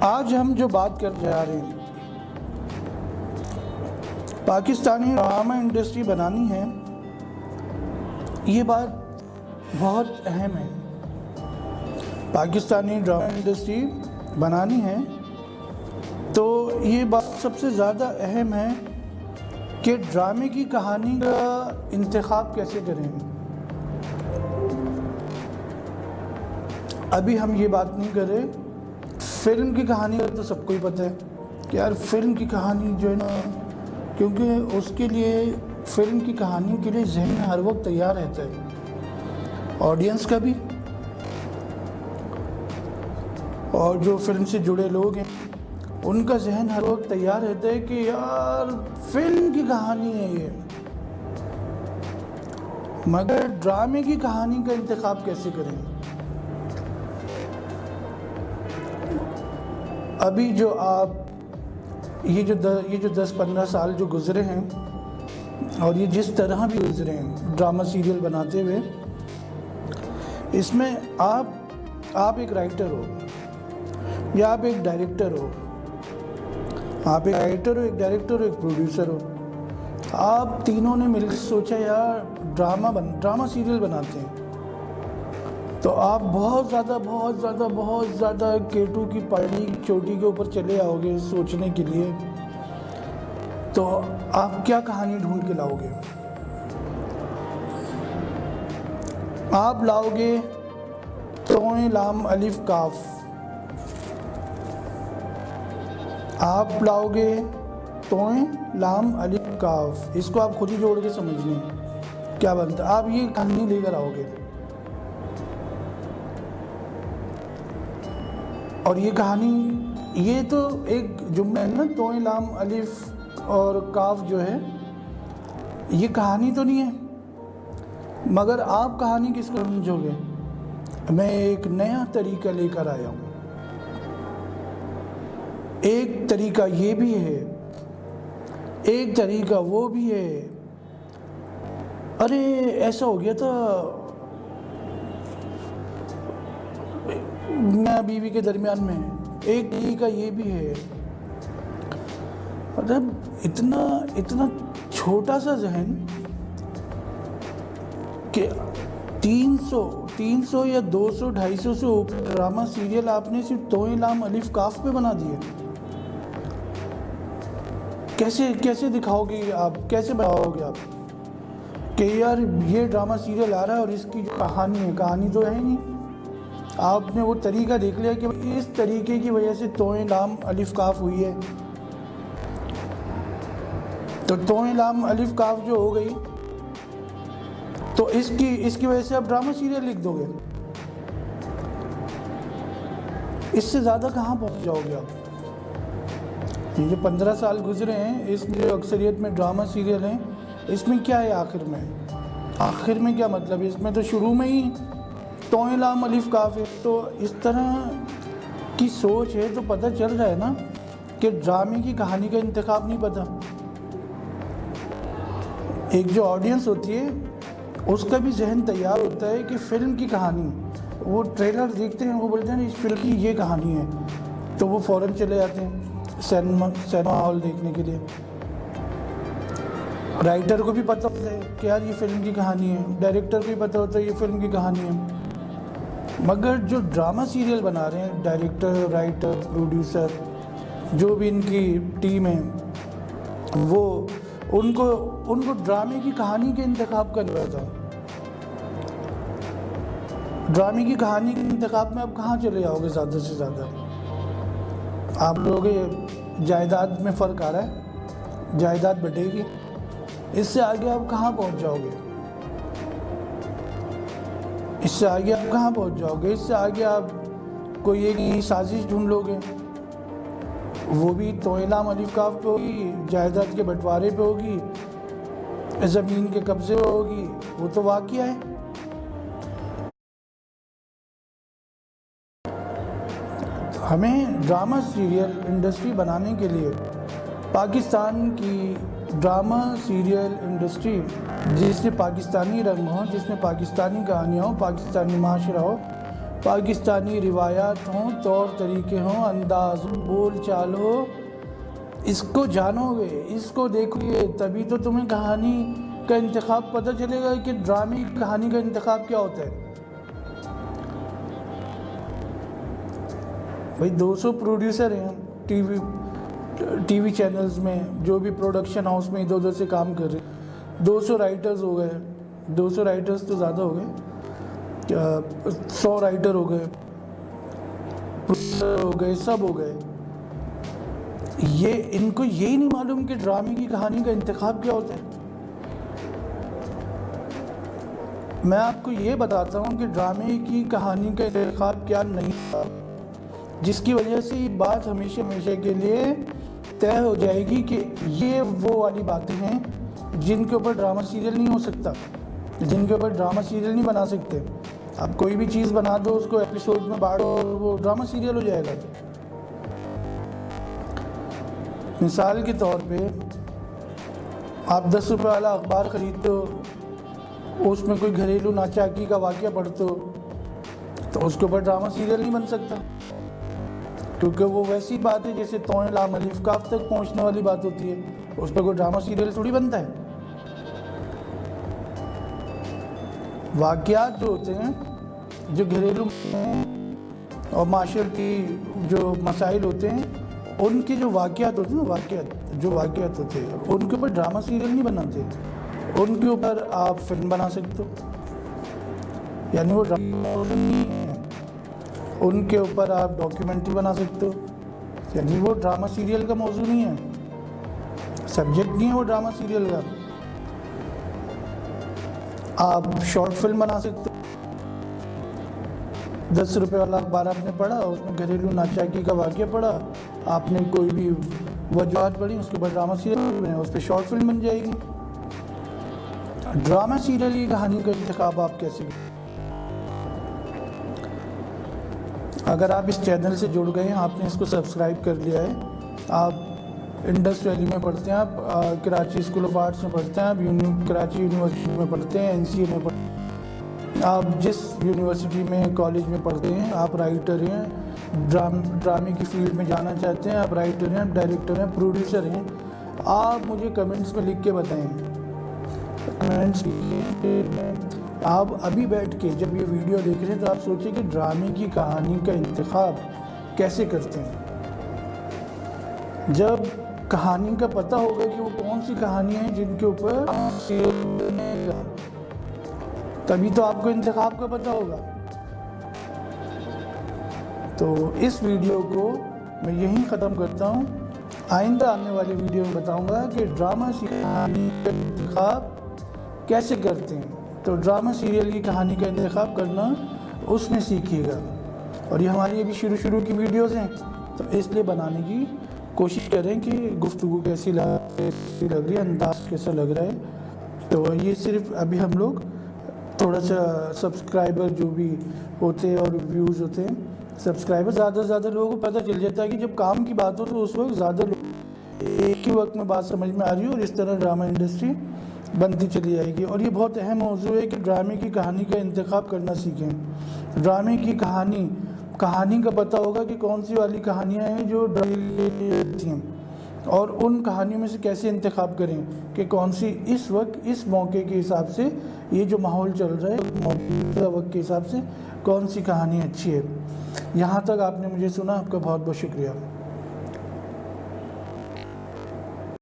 آج ہم جو بات کر جا رہے ہیں پاکستانی ڈرامہ انڈسٹری بنانی ہے، یہ بات بہت اہم ہے۔ پاکستانی ڈرامہ انڈسٹری بنانی ہے تو یہ بات سب سے زیادہ اہم ہے کہ ڈرامے کی کہانی کا انتخاب کیسے کریں۔ ابھی ہم یہ بات نہیں کر رہے، فلم کی کہانی کا تو سب کو ہی پتہ ہے کہ یار فلم کی کہانی جو ہے نا، کیونکہ اس کے لیے فلم کی کہانی کے لیے ذہن میں ہر وقت تیار رہتا ہے، آڈینس کا بھی اور جو فلم سے جڑے لوگ ہیں ان کا ذہن ہر وقت تیار رہتا ہے کہ یار فلم کی کہانی ہے یہ، مگر ڈرامے کی کہانی کا انتخاب کیسے کریں۔ ابھی جو آپ یہ جو 10-15 سال جو گزرے ہیں اور یہ جس طرح بھی گزرے ہیں ڈرامہ سیریل بناتے ہوئے، اس میں آپ ایک رائٹر ہو یا آپ ایک ڈائریکٹر ہو، آپ ایک رائٹر ہو، ایک ڈائریکٹر ہو، ایک پروڈیوسر ہو، آپ تینوں نے مل کے سوچا یار ڈرامہ سیریل بناتے ہیں، تو آپ بہت زیادہ کیٹو کی پہاڑی چوٹی کے اوپر چلے آؤ گے سوچنے کے لیے، تو آپ کیا کہانی ڈھونڈ کے لاؤ گے؟ آپ لاؤ گے توئیں لام الف کاف، آپ لاؤ گے توئیں لام الف کاف، اس کو آپ خود ہی جوڑ کے سمجھ لیں کیا بنتا ہے، آپ یہ کہانی لے کر آؤ گے، اور یہ کہانی یہ تو ایک جملہ ہے نا، توئیں لام الف اور کاف جو ہے یہ کہانی تو نہیں ہے، مگر آپ کہانی کس کو سمجھو گے؟ میں ایک نیا طریقہ لے کر آیا ہوں، ایک طریقہ یہ بھی ہے، ایک طریقہ وہ بھی ہے، ارے ایسا ہو گیا تھا میاں بیوی کے درمیان میں، ایک طریقہ یہ بھی ہے، مطلب اتنا چھوٹا سا ذہن کہ 300 یا 200-250 سے اوپر ڈرامہ سیریل آپ نے صرف توئیں لام الف کاف پہ بنا دیے۔ کیسے دکھاؤ گے آپ، کیسے بناؤ گے آپ کہ یار یہ ڈرامہ سیریل آ رہا ہے اور اس کی جو کہانی تو ہے ہی نہیں، آپ نے وہ طریقہ دیکھ لیا کہ اس طریقے کی وجہ سے توئیں لام الف کاف ہوئی ہے، تو توئیں لام الف کاف جو ہو گئی تو اس کی وجہ سے آپ ڈرامہ سیریل لکھ دو گے، اس سے زیادہ کہاں پہنچ جاؤ گے آپ؟ یہ جو 15 سال گزرے ہیں اس میں جو اکثریت میں ڈرامہ سیریل ہیں، اس میں کیا ہے آخر میں کیا مطلب ہے؟ اس میں تو شروع میں ہی توئیں لام الف کاف ہے، تو اس طرح کی سوچ ہے تو پتہ چل رہا ہے نا کہ ڈرامے کی کہانی کا انتخاب نہیں پتہ۔ ایک جو آڈینس ہوتی ہے اس کا بھی ذہن تیار ہوتا ہے کہ فلم کی کہانی، وہ ٹریلر دیکھتے ہیں، وہ بولتے ہیں اس فلم کی یہ کہانی ہے، تو وہ فوراً چلے جاتے ہیں سینما ہال دیکھنے کے لیے۔ رائٹر کو بھی پتہ ہوتا ہے کہ یار یہ فلم کی کہانی ہے، ڈائریکٹر کو بھی پتہ ہوتا ہے یہ فلم کی کہانی ہے، مگر جو ڈرامہ سیریل بنا رہے ہیں ڈائریکٹر، رائٹر، پروڈیوسر، جو بھی ان کی ٹیم ہے، وہ ان کو ڈرامے کی کہانی کے انتخاب کا نہیں پتا۔ ڈرامے کی کہانی کے انتخاب میں آپ کہاں چلے جاؤ گے؟ زیادہ سے زیادہ آپ لوگ جائیداد میں فرق آ رہا ہے، جائیداد بٹے گی، اس سے آگے آپ کہاں پہنچ جاؤ گے؟ اس سے آگے آپ کوئی ایک سازش ڈھونڈ لو گے، وہ بھی توئیں لام الف کاف پہ ہوگی، جائیداد کے بٹوارے پہ ہوگی، زمین کے قبضے پہ ہوگی، وہ تو واقعہ ہے۔ ہمیں ڈرامہ سیریل انڈسٹری بنانے کے لیے پاکستان کی ڈرامہ سیریل انڈسٹری جس میں پاکستانی رنگ ہو، جس میں پاکستانی کہانیاں ہو، پاکستانی معاشرہ ہو، پاکستانی روایات ہوں، طور طریقے ہوں، انداز بول چال ہو، اس کو جانو گے، اس کو دیکھو گے، تبھی تو تمہیں کہانی کا انتخاب پتہ چلے گا کہ ڈرامے کی کہانی کا انتخاب کیا ہوتا ہے۔ بھائی 200 پروڈیوسر ہیں ٹی وی چینلز میں، جو بھی پروڈکشن ہاؤس میں ادھر ادھر سے کام کر رہے ہیں، 200 رائٹرز ہو گئے، 200 رائٹرز تو زیادہ ہو گئے، 100 رائٹر ہو گئے، پروڈیوسر ہو گئے، سب ہو گئے۔ ان کو یہی نہیں معلوم کہ ڈرامے کی کہانی کا انتخاب کیا ہوتا ہے۔ میں آپ کو یہ بتاتا ہوں کہ ڈرامے کی کہانی کا انتخاب کیا نہیں تھا، جس کی وجہ سے یہ بات ہمیشہ کے لیے طے ہو جائے گی کہ یہ وہ والی باتیں ہیں جن کے اوپر ڈرامہ سیریل نہیں ہو سکتا، جن کے اوپر ڈرامہ سیریل نہیں بنا سکتے۔ آپ کوئی بھی چیز بنا دو، اس کو ایپیسوڈ میں بانٹو اور وہ ڈرامہ سیریل ہو جائے گا۔ مثال کے طور پہ آپ 10 روپے والا اخبار خریدتے ہو، اس میں کوئی گھریلو ناچاکی کا واقعہ پڑھتے ہو، تو اس کے اوپر ڈرامہ سیریل نہیں بن سکتا، کیونکہ وہ ویسی بات ہے جیسے توئیں لام الف کاف تک پہنچنے والی بات ہوتی ہے، اس پہ کوئی ڈرامہ سیریل تھوڑی بنتا ہے۔ واقعات جو ہوتے ہیں، جو گھریلو اور معاشرتی جو مسائل ہوتے ہیں، ان کے جو واقعات ہوتے ہیں، واقعات ہوتے ہیں، ان کے اوپر ڈرامہ سیریل نہیں بناتے، ان کے اوپر آپ فلم بنا سکتے ہو، یعنی وہ ڈرامہ نہیں ہے، ان کے اوپر آپ ڈاکیومنٹری بنا سکتے ہو، یعنی وہ ڈرامہ سیریل کا موضوع نہیں ہے، سبجیکٹ نہیں ہے وہ ڈرامہ سیریل کا۔ آپ شارٹ فلم بنا سکتے ہو، 10 روپے والا اخبار آپ نے پڑھا، اس میں گھریلو ناچاکی کا واقعہ پڑھا، آپ نے کوئی بھی وجوہات پڑھی، اس کے اوپر ڈرامہ سیریل بنے، اس پہ شارٹ فلم بن جائے گی۔ ڈرامہ سیریل کی کہانی کا انتخاب آپ کیسے کریں؟ اگر آپ اس چینل سے جڑ گئے ہیں، آپ نے اس کو سبسکرائب کر لیا ہے، آپ انڈس ویلی میں پڑھتے ہیں، آپ کراچی اسکول آف آرٹس میں پڑھتے ہیں، آپ کراچی یونیورسٹی میں پڑھتے ہیں، NCA میں پڑھتے ہیں، آپ جس یونیورسٹی میں کالج میں پڑھتے ہیں، آپ رائٹر ہیں، ڈرامے کی فیلڈ میں جانا چاہتے ہیں، آپ رائٹر ہیں، ڈائریکٹر ہیں، پروڈیوسر ہیں، آپ مجھے کمنٹس میں لکھ کے بتائیں۔ آپ ابھی بیٹھ کے جب یہ ویڈیو دیکھ رہے ہیں تو آپ سوچیں کہ ڈرامے کی کہانی کا انتخاب کیسے کرتے ہیں۔ جب کہانی کا پتہ ہوگا کہ وہ کون سی کہانیاں ہیں جن کے اوپر تبھی تو آپ کو انتخاب کا پتہ ہوگا۔ تو اس ویڈیو کو میں یہیں ختم کرتا ہوں، آئندہ آنے والی ویڈیو میں بتاؤں گا کہ ڈرامہ کہانی کا انتخاب کیسے کرتے ہیں۔ تو ڈرامہ سیریل کی کہانی کا انتخاب کرنا اس میں سیکھیے گا، اور یہ ہماری ابھی شروع کی ویڈیوز ہیں، تو اس لیے بنانے کی کوشش کریں کہ گفتگو کیسی لگ رہی ہے، انداز کیسا لگ رہا ہے۔ تو یہ صرف ابھی ہم لوگ تھوڑا سا سبسکرائبر جو بھی ہوتے ہیں اور ویوز ہوتے ہیں، سبسکرائبر زیادہ سے زیادہ لوگوں کو پتہ چل جاتا ہے کہ جب کام کی بات ہو تو اس وقت زیادہ لوگ ایک ہی وقت میں بات سمجھ میں آ رہی ہے، اور اس طرح ڈرامہ انڈسٹری بنتی چلی جائے گی۔ اور یہ بہت اہم موضوع ہے کہ ڈرامے کی کہانی کا انتخاب کرنا سیکھیں۔ ڈرامے کی کہانی کا پتہ ہوگا کہ کون سی والی کہانیاں ہیں جو ڈرامے ہیں، اور ان کہانیوں میں سے کیسے انتخاب کریں کہ کون سی اس وقت اس موقع کے حساب سے، یہ جو ماحول چل رہا ہے وقت کے حساب سے کون سی کہانی اچھی ہے۔ یہاں تک آپ نے مجھے سنا، آپ کا بہت بہت شکریہ۔